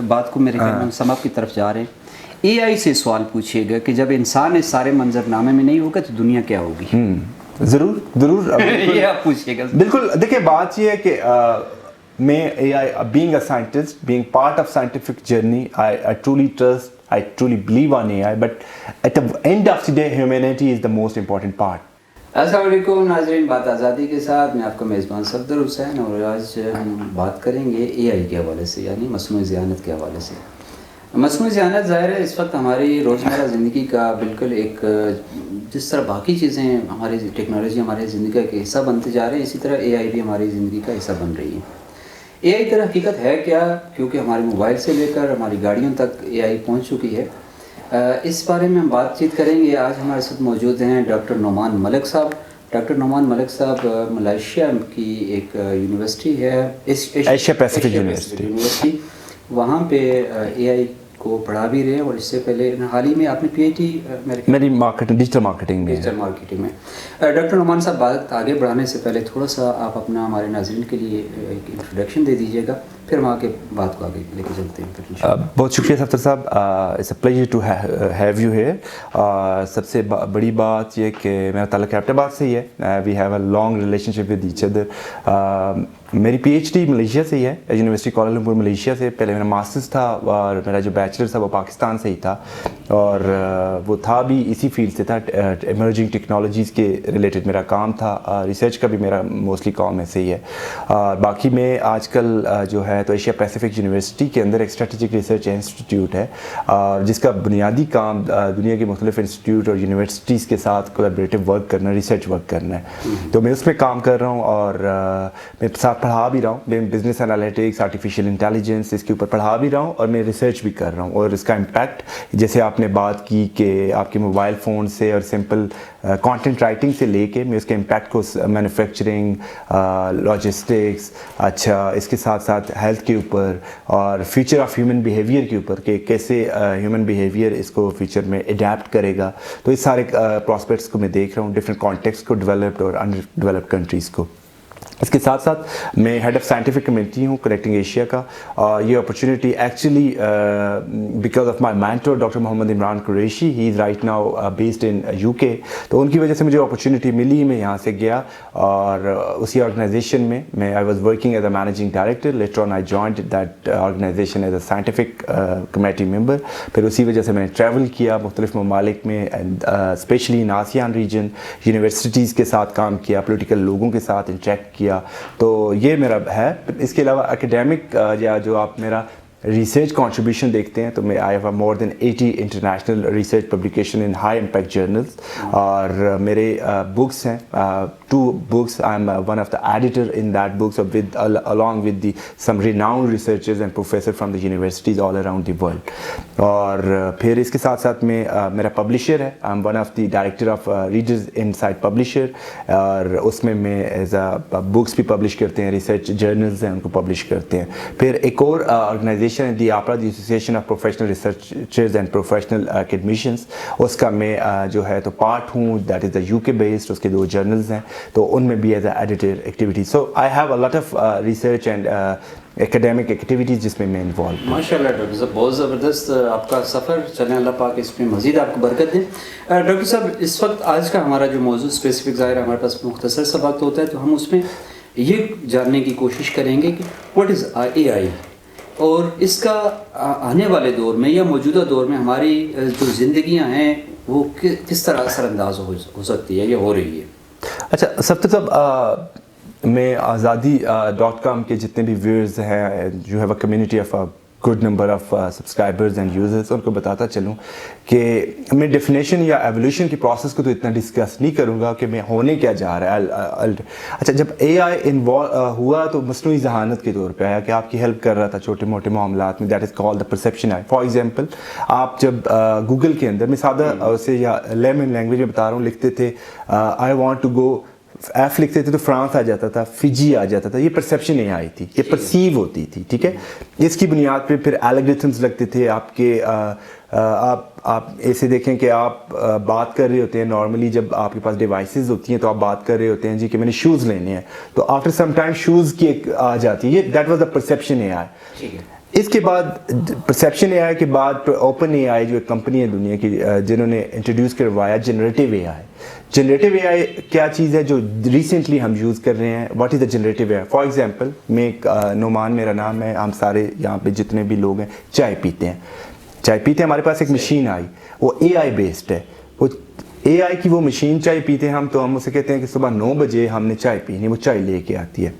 بات کو میرے خیال میں ہم سم اپ کی طرف جا رہے ہیں. اے آئی سے سوال پوچھیے گا کہ جب انسان اس سارے منظرنامے میں نہیں ہوگا تو دنیا کیا ہوگی؟ ضرور یہ آپ پوچھیے گا. بالکل. دیکھیں بات یہ ہے کہ میں اے I being a scientist, being part of scientific journey, I truly trust, I truly believe on AI, but at the end of the day humanity is the most important part. السلام علیکم ناظرین, بات آزادی کے ساتھ میں آپ کا میزبان صفدر حسین, اور آج ہم بات کریں گے اے آئی کے حوالے سے, یعنی مصنوعی ذہانت کے حوالے سے. مصنوعی ذہانت ظاہر ہے اس وقت ہماری روزمرہ زندگی کا بالکل ایک, جس طرح باقی چیزیں ہماری ٹیکنالوجی ہماری زندگی کا ایک حصہ بنتے جا رہے ہیں, اسی طرح اے آئی بھی ہماری زندگی کا حصہ بن رہی ہے. اے آئی در حقیقت ہے کیا؟ کیونکہ ہمارے موبائل سے لے کر ہماری گاڑیوں تک اے آئی پہنچ چکی ہے. اس بارے میں ہم بات چیت کریں گے. آج ہمارے ساتھ موجود ہیں ڈاکٹر نعمان ملک صاحب. ڈاکٹر نعمان ملک صاحب ملائیشیا کی ایک یونیورسٹی ہے, ایشیا پیسیفک یونیورسٹی, وہاں پہ اے آئی کو پڑھا بھی رہے ہیں, اور اس سے پہلے حال ہی میں آپ نے پی ایچ ڈی میری ڈیجیٹل مارکیٹنگ میں. ڈاکٹر نعمان صاحب, بات آگے بڑھانے سے پہلے تھوڑا سا آپ اپنا ہمارے ناظرین کے لیے ایک انٹروڈکشن دے دیجیے گا, پھر ہم آگے بات کو آگے لے کے چلتے ہیں. بہت شکریہ صفدر صاحب, it's a pleasure to have you here. سب سے بڑی بات یہ کہ میرا تعلق کیپٹن آباد سے ہی ہے. We have a long relationship with each other. میری پی ایچ ڈی ملیشیا سے ہی ہے, یونیورسٹی کوالالمپور ملیشیا سے. پہلے میرا ماسٹرز تھا اور میرا جو بیچلرز تھا وہ پاکستان سے ہی تھا, اور وہ تھا بھی اسی فیلڈ سے تھا, ایمرجنگ ٹیکنالوجیز کے ریلیٹڈ میرا کام تھا. ریسرچ کا بھی میرا موسٹلی کام ایسے ہی ہے. اور باقی میں آج کل جو ہے تو ایشیا پیسیفک یونیورسٹی کے اندر ایک اسٹریٹجک ریسرچ انسٹیٹیوٹ ہے, جس کا بنیادی کام دنیا کے مختلف انسٹیٹیوٹ اور یونیورسٹیز کے ساتھ کولیبریٹو ورک کرنا, ریسرچ ورک کرنا ہے. تو میں اس میں کام کر رہا ہوں, اور میں ساتھ پڑھا بھی رہا ہوں. میں بزنس انالیٹکس, آرٹیفیشیل انٹیلیجنس اس کے اوپر پڑھا بھی رہا ہوں, اور میں ریسرچ بھی کر رہا ہوں. اور اس کا امپیکٹ, جیسے آپ نے بات کی کہ آپ کے موبائل فون سے اور سمپل کانٹینٹ رائٹنگ سے لے کے میں اس کے امپیکٹ کو مینوفیکچرنگ, لاجسٹکس, اچھا اس کے ساتھ ساتھ ہیلتھ کے اوپر اور فیوچر آف ہیومن بیہیویئر کے اوپر کہ کیسے ہیومن بیہیویئر اس کو فیوچر میں اڈیپٹ کرے گا. تو اس سارے پراسپیکٹس کو میں دیکھ رہا ہوں, ڈفرینٹ کانٹیکس کو, ڈیولپڈ اور انڈر ڈیولپڈ کنٹریز کو. اس کے ساتھ ساتھ میں ہیڈ آف سائنٹیفک کمیونٹی ہوں کنیکٹنگ ایشیا کا. یہ opportunity actually because of my mentor doctor Muhammad Imran Qureshi, he is right now based in you کے. تو ان کی وجہ سے مجھے اپرچونیٹی ملی, میں یہاں سے گیا, اور اسی آرگنائزیشن میں I was working as a managing director. Later on I joined that organization as a scientific committee member. پھر اسی وجہ سے میں نے ٹریول کیا مختلف ممالک میں, especially in ASEAN region, universities کے ساتھ کام کیا, پولیٹیکل لوگوں کے ساتھ انٹریکٹ کیا. تو یہ میرا ہے. اس کے علاوہ اکیڈیمک یا جو آپ میرا ریسرچ کنٹریبیوشن دیکھتے ہیں تو میں I have more than 80 international research publication in high impact journals. اور میرے بکس ہیں 2 books. I am one of the editor in that books, along with some renowned researchers and professors from the universities all around the world. اور پھر اس کے ساتھ ساتھ میں میرا پبلشر ہے. I am one of the director of Readers Insight Publisher, اور اس میں ایز اے بکس بھی پبلش کرتے ہیں, ریسرچ جرنلز ہیں ان کو پبلش کرتے ہیں. پھر ایک اور آرگنائزیشن ہے the APRA, the association of professional researchers and professional academicians. اس کا میں جو ہے تو پارٹ ہوں, that is the U K based. اس کے 2 جرنلز ہیں, تو ان میں بھی as a editor activity. So I have a lot of research and academic activities جس میں میں انوالو. ماشاء اللہ ڈاکٹر صاحب, بہت زبردست آپ کا سفر چلیں, اللہ پاک اس میں مزید آپ کو برکت دیں. ڈاکٹر صاحب, اس وقت آج کا ہمارا جو موضوع اسپیسیفک ظاہر ہے, ہمارے پاس مختصر سا وقت ہوتا ہے, تو ہم اس میں یہ جاننے کی کوشش کریں گے کہ واٹ از اے آئی, اور اس کا آنے والے دور میں یا موجودہ دور میں ہماری جو زندگیاں ہیں وہ کس طرح اثر انداز ہو سکتی ہے یا ہو رہی ہے. اچھا صفدر صاحب, میں آزادی .com کے جتنے بھی ویورز ہیں, you have a community of good number of subscribers and users, ان کو بتاتا چلوں کہ میں ڈیفینیشن یا ایولیوشن کی پروسیس کو تو اتنا ڈسکس نہیں کروں گا کہ میں ہونے کیا جا رہا ہے. اچھا, جب اے آئی ہوا تو مصنوعی ذہانت کے طور پہ آیا کہ آپ کی ہیلپ کر رہا تھا چھوٹے موٹے معاملات میں. That is call the perception I. For example, آپ جب گوگل کے اندر, میں سادہ سے یا لیمن لینگویج میں بتا رہا ہوں, لکھتے تھے I want to go, F لکھتے تھے تو فرانس آ جاتا تھا, فجی آ جاتا تھا. یہ پرسیپشن نہیں آئی تھی, یہ پرسیو ہوتی تھی. ٹھیک ہے, اس کی بنیاد پہ پھر الگریتھمز لگتے تھے آپ کے. آپ ایسے دیکھیں کہ آپ بات کر رہے ہوتے ہیں نارملی, جب آپ کے پاس ڈیوائسز ہوتی ہیں تو آپ بات کر رہے ہوتے ہیں جی کہ میں نے شوز لینے ہیں, تو آفٹر سم ٹائم شوز کی ایک آ جاتی ہے. دیٹ واز دا پرسیپشن اے آئی. اس کے بعد پرسیپشن اے آئی کے بعد اوپن اے آئی جو ایک کمپنی ہے دنیا کی جنہوں نے انٹروڈیوس کروایا جنریٹیو اے آئی. جنریٹیو اے آئی کیا چیز ہے جو ریسنٹلی ہم یوز کر رہے ہیں؟ What is the generative A I? For example میں نعمان میرا نام ہے, ہم سارے یہاں پہ جتنے بھی لوگ ہیں چائے پیتے ہیں, ہمارے پاس ایک مشین آئی, وہ اے آئی بیسڈ ہے. وہ اے آئی کی وہ مشین چائے پیتے ہیں ہم, تو ہم اسے کہتے ہیں کہ صبح 9 بجے ہم نے چائے پینی, وہ چائے لے کے آتی ہے.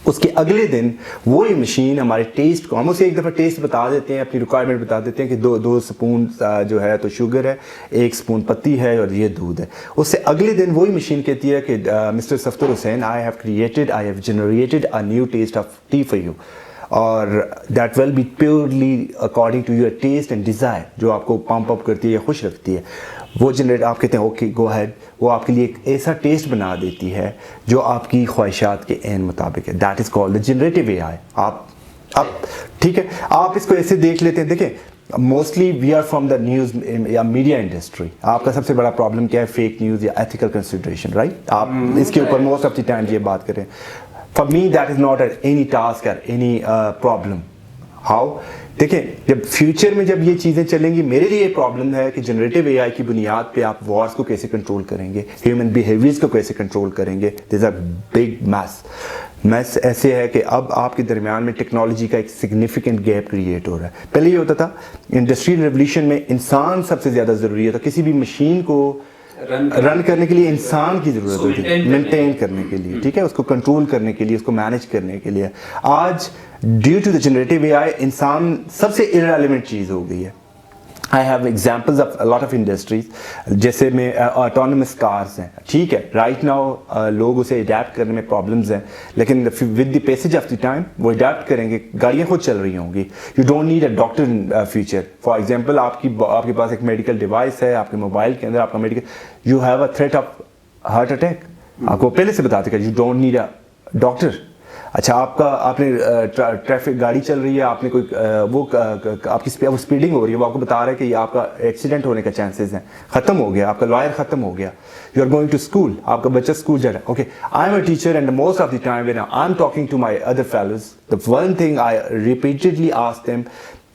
اس کے اگلے دن وہی مشین ہمارے ٹیسٹ کو, ہم اسے ایک دفعہ ٹیسٹ بتا دیتے ہیں, اپنی ریکوائرمنٹ بتا دیتے ہیں کہ 2 سپون جو ہے تو شوگر ہے, 1 سپون پتی ہے اور یہ دودھ ہے. اس سے اگلے دن وہی مشین کہتی ہے کہ mister Safdar Hussain, I have generated a new taste of tea for you, اور that will be purely according to your taste and desire, جو آپ کو پمپ اپ کرتی ہے یا خوش رکھتی ہے. وہ جنریٹ آپ کہتے ہیں اوکے گو ہیڈ, وہ آپ کے لیے ایک ایسا ٹیسٹ بنا دیتی ہے جو آپ کی خواہشات کے عین مطابق ہے. That is called the generative A I. آپ ٹھیک ہے, آپ اس کو ایسے دیکھ لیتے ہیں. دیکھیں mostly we are from the news یا میڈیا انڈسٹری. آپ کا سب سے بڑا پرابلم کیا ہے؟ فیک نیوز یا ایتھیکل کنسیڈریشن, رائٹ؟ آپ اس کے اوپر موسٹ آف دی ٹائم یہ بات کریں. For me that is not any task اور اینی پرابلم. ہاؤ؟ دیکھیں جب فیوچر میں جب یہ چیزیں چلیں گی, میرے لیے یہ پرابلم ہے کہ جنریٹیو اے آئی کی بنیاد پہ آپ وارس کو کیسے کنٹرول کریں گے, ہیومن بیہیویئرز کو کیسے کنٹرول کریں گے. دیر از اے بگ میس ایسے ہے کہ اب آپ کے درمیان میں ٹیکنالوجی کا ایک سگنیفیکنٹ گیپ کریٹ ہو رہا ہے. پہلے یہ ہوتا تھا انڈسٹریل ریولیوشن میں انسان سب سے زیادہ ضروری ہوتا, کسی بھی مشین کو رن کرنے کے لیے انسان کی ضرورت ہوتی ہے, مینٹین کرنے کے لیے, ٹھیک ہے, اس کو کنٹرول کرنے کے لیے, اس کو مینیج کرنے کے لیے. آج due to the generative A آئی انسان سب سے ارریلیونٹ چیز ہو گئی ہے. I have examples of lot of industries, جیسے میں آٹونومس کارز ہیں, ٹھیک ہے, رائٹ ناؤ لوگ اسے اڈیپٹ کرنے میں پرابلمز ہیں, لیکن with the passage of the time وہ اڈیپٹ کریں گے, گاڑیاں خود چل رہی ہوں گی. You don't need a doctor in future. For example آپ کے پاس ایک میڈیکل ڈیوائس ہے, آپ کے موبائل کے اندر آپ کا medical, you have a threat of heart attack, آپ کو پہلے سے بتاتے کہ you don't need a doctor. اچھا آپ نے ٹریفک گاڑی چل رہی ہے, آپ نے کوئی وہ آپ کی اسپیڈنگ ہو رہی ہے, وہ آپ کو بتا رہا ہے کہ یہ آپ کا ایکسیڈنٹ ہونے کا چانسز ہیں, ختم ہو گیا, آپ کا لائر ختم ہو گیا. You are going to school, آپ کا بچہ اسکول جا رہا ہے. Okay, I am a teacher and most of the time when I am talking to my other fellows, the one thing I repeatedly ask them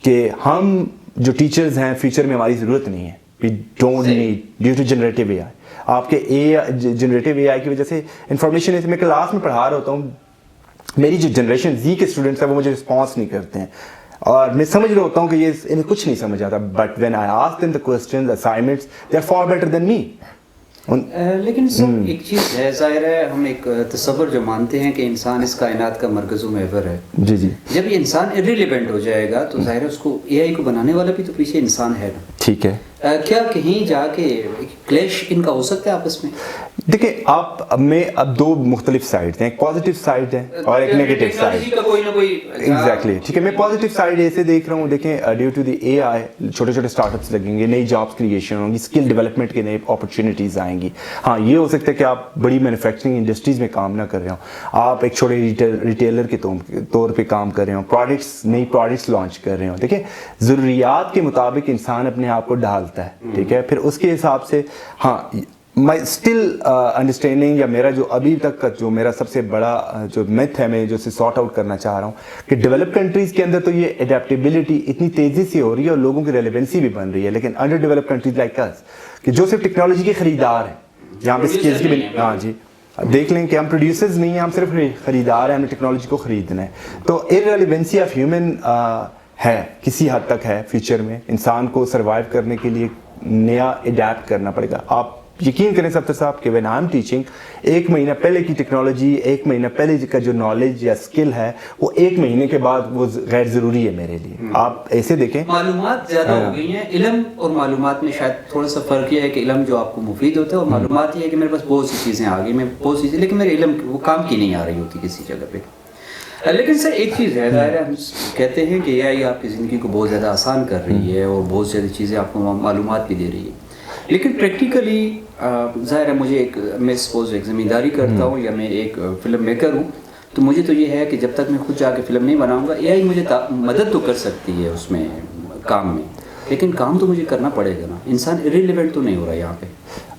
کہ ہم جو teachers ہیں فیوچر میں ہماری ضرورت نہیں ہے. We don't need due to generative A I. آپ کے جنریٹیو اے آئی کی وجہ سے انفارمیشن, میں کلاس میں پڑھا رہا ہوتا ہوں, میری جو جنریشن زی کے اسٹوڈنٹس ہیں وہ مجھے رسپانس نہیں کرتے ہیں, اور میں سمجھ رہا ہوتا ہوں کہ یہ انہیں کچھ نہیں سمجھ آتا. But when I ask them the questions, assignments, they are far better than me. لیکن سر ایک چیز ہے, ظاہر ہے ہم ایک تصور جو مانتے ہیں کہ انسان اس کائنات کا مرکز و محور ہے. جی جی. جب یہ انسان ارریلیونٹ ہو جائے گا تو ظاہر ہے اس کو اے آئی کو بنانے والا بھی تو پیچھے انسان ہے نا. ٹھیک ہے, کیا کہیں جا کے کلیش ان کا ہو سکتا ہے آپس میں؟ دیکھیں آپ میں اب 2 مختلف سائڈ ہیں, ایک پازیٹیو سائڈ ہے اور ایک نیگیٹو سائڈ. ایگزیکٹلی, ٹھیک ہے, میں پازیٹیو سائڈ ایسے دیکھ رہا ہوں. دیکھیں ڈیو ٹو دی اے آئی چھوٹے چھوٹے اسٹارٹ اپس لگیں گے, نئی جابس کریشن ہوں گی, اسکل ڈیولپمنٹ کے نئے اپرچونیٹیز آئیں گی. ہاں یہ ہو سکتا ہے کہ آپ بڑی مینوفیکچرنگ انڈسٹریز میں کام نہ کر رہے ہوں, آپ ایک چھوٹے ریٹیلر کے طور پہ کام کر رہے ہوں, نئی پروڈکٹس لانچ کر رہے ہوں. دیکھیں ضروریات کے مطابق انسان اپنے آپ کو ڈھالتا ہے, ٹھیک ہے, پھر اس کے حساب سے. ہاں مائی اسٹل انڈرسٹینڈنگ, یا میرا جو ابھی تک کا جو میرا سب سے بڑا جو میتھ ہے, میں جو اسے سارٹ آؤٹ کرنا چاہ رہا ہوں کہ ڈیولپ کنٹریز کے اندر تو یہ اڈیپٹیبلٹی اتنی تیزی سے ہو رہی ہے اور لوگوں کی ریلیونسی بھی بن رہی ہے, لیکن انڈر ڈیولپ کنٹریز لائک اس کہ جو صرف ٹیکنالوجی کے خریدار ہیں, جہاں پہ اسکلز کی, ہاں جی, دیکھ لیں کہ ہم پروڈیوسرز نہیں ہیں, ہم صرف خریدار ہیں, ہمیں ٹیکنالوجی کو خریدنا ہے. تو ارریلیونسی آف ہیومن ہے کسی حد تک ہے. فیوچر میں انسان کو سروائیو کرنے کے لیے نیا اڈیپٹ کرنا پڑے گا. آپ یقین کریں صفدر صاحب کہ وین آئی ایم ٹیچنگ, 1 مہینہ پہلے کی ٹیکنالوجی, 1 مہینہ پہلے کا جو نالج یا اسکل ہے وہ 1 مہینے کے بعد وہ غیر ضروری ہے میرے لیے. آپ ایسے دیکھیں معلومات زیادہ ہو گئی ہیں. علم اور معلومات میں شاید تھوڑا سا فرق یہ ہے کہ علم جو آپ کو مفید ہوتا ہے, اور معلومات یہ ہے کہ میرے پاس بہت سی چیزیں آ گئی, میں بہت سی چیزیں, لیکن میرے علم وہ کام کی نہیں آ رہی ہوتی کسی جگہ پہ. لیکن سر ایک چیز ہے, ظاہر ہے ہم کہتے ہیں کہ اے آئی آپ کی زندگی کو بہت زیادہ آسان کر رہی ہے اور بہت زیادہ چیزیں آپ کو معلومات بھی دے رہی ہے, لیکن پریکٹیکلی ظاہر ہے مجھے ایک, میں سپوز ایک زمینداری کرتا ہوں یا میں ایک فلم میکر ہوں, تو مجھے تو یہ ہے کہ جب تک میں خود جا کے فلم نہیں بناؤں گا, اے آئی مجھے مدد تو کر سکتی ہے اس میں کام میں, لیکن کام تو مجھے کرنا پڑے گا نا. انسان ارریلیونٹ تو نہیں ہو رہا یہاں پہ.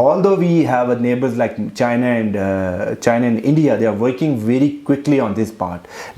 Although we have neighbors like China and India, they are working very quickly on this part,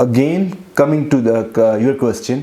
again coming to your question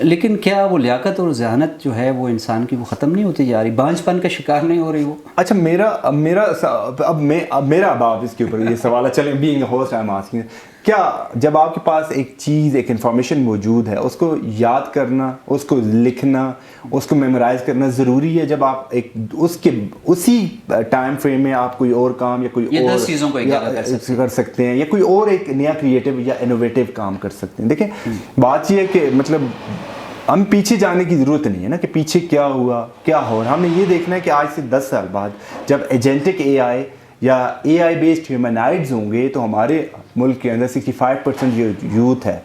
لیکن کیا وہ لیاقت اور ذہانت جو ہے وہ انسان کی وہ ختم نہیں ہوتی جا رہی, بانجھ پن کا شکار نہیں ہو رہی وہ؟ اچھا میرا اب اس کے اوپر یہ سوال ہے, چلیں being a host I am asking, کیا جب آپ کے پاس ایک چیز ایک انفارمیشن موجود ہے اس کو یاد کرنا, اس کو لکھنا, اس کو میمورائز کرنا ضروری ہے جب آپ ایک اسی ٹائم فریم میں آپ کوئی اور کام یا کوئی اور 10 چیزوں کو ایک جگہ کر سکتے ہیں یا کوئی اور ایک نیا کریٹو یا انوویٹیو کام کر سکتے ہیں؟ دیکھیں بات یہ ہے کہ مطلب ہم پیچھے جانے کی ضرورت نہیں ہے نا کہ پیچھے کیا ہوا کیا ہو رہا, ہم نے یہ دیکھنا ہے کہ آج سے 10 سال بعد جب ایجنٹک اے آئی یا اے آئی بیسڈ ہیومنائڈز ہوں گے تو ہمارے ملک کے اندر 65% جو یوتھ ہے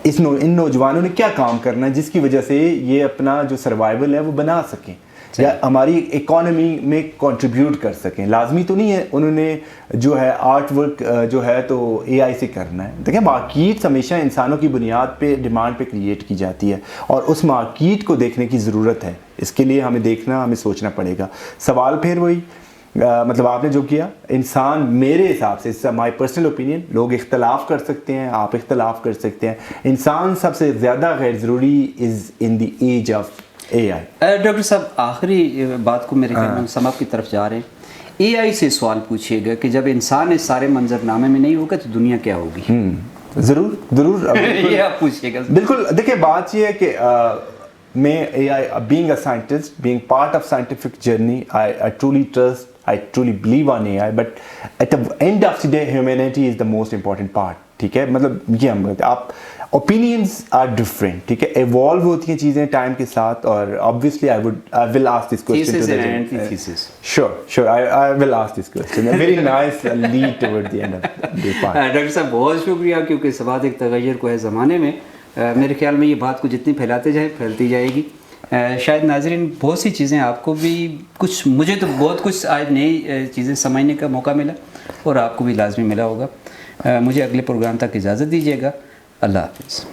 ان نوجوانوں نے کیا کام کرنا ہے جس کی وجہ سے یہ اپنا جو سروائیول ہے وہ بنا سکیں یا ہماری اکانومی میں کنٹریبیوٹ کر سکیں. لازمی تو نہیں ہے انہوں نے جو ہے آرٹ ورک جو ہے تو اے آئی سے کرنا ہے. دیکھیں مارکیٹ ہمیشہ انسانوں کی بنیاد پہ ڈیمانڈ پہ کریٹ کی جاتی ہے اور اس مارکیٹ کو دیکھنے کی ضرورت ہے. اس کے لیے ہمیں دیکھنا, ہمیں سوچنا پڑے گا. سوال پھر وہی مطلب آپ نے جو کیا, انسان میرے حساب سے مائی پرسنل اوپینین, لوگ اختلاف کر سکتے ہیں, آپ اختلاف کر سکتے ہیں, انسان سب سے زیادہ غیر ضروری is in the age of A I. Doctor صاحب آخری بات کو میرے خیال میں سم اپ کی طرف جا رہے ہیں. اے آئی سے سوال پوچھیے گا کہ جب انسان اس سارے منظر نامے میں نہیں ہوگا تو دنیا کیا ہوگی؟ ضرور یہ آپ پوچھیے گا. بالکل. دیکھیں بات یہ ہے کہ میں اے I being a scientist, being part of scientific journey, I truly trust, I truly believe on AI, but at the end of the day humanity is the most important part. ٹھیک ہے, مطلب یہ ہم آپ اوپینینس آر ڈفرینٹ, ٹھیک ہے, evolve ہوتی ہیں چیزیں ٹائم کے ساتھ, اور obviously I will ask this question to the sure I will ask this question, a very nice lead toward the end of the part. Doctor صاحب بہت شکریہ, کیونکہ سواد ایک تغیر کو ہے زمانے میں, میرے خیال میں یہ بات کو جتنی پھیلاتے جائیں پھیلتی جائے گی. شاید ناظرین بہت سی چیزیں آپ کو بھی کچھ, مجھے تو بہت کچھ آج نئی چیزیں سمجھنے کا موقع ملا اور آپ کو بھی لازمی ملا ہوگا. مجھے اگلے پروگرام تک اجازت دیجیے گا. اللہ حافظ.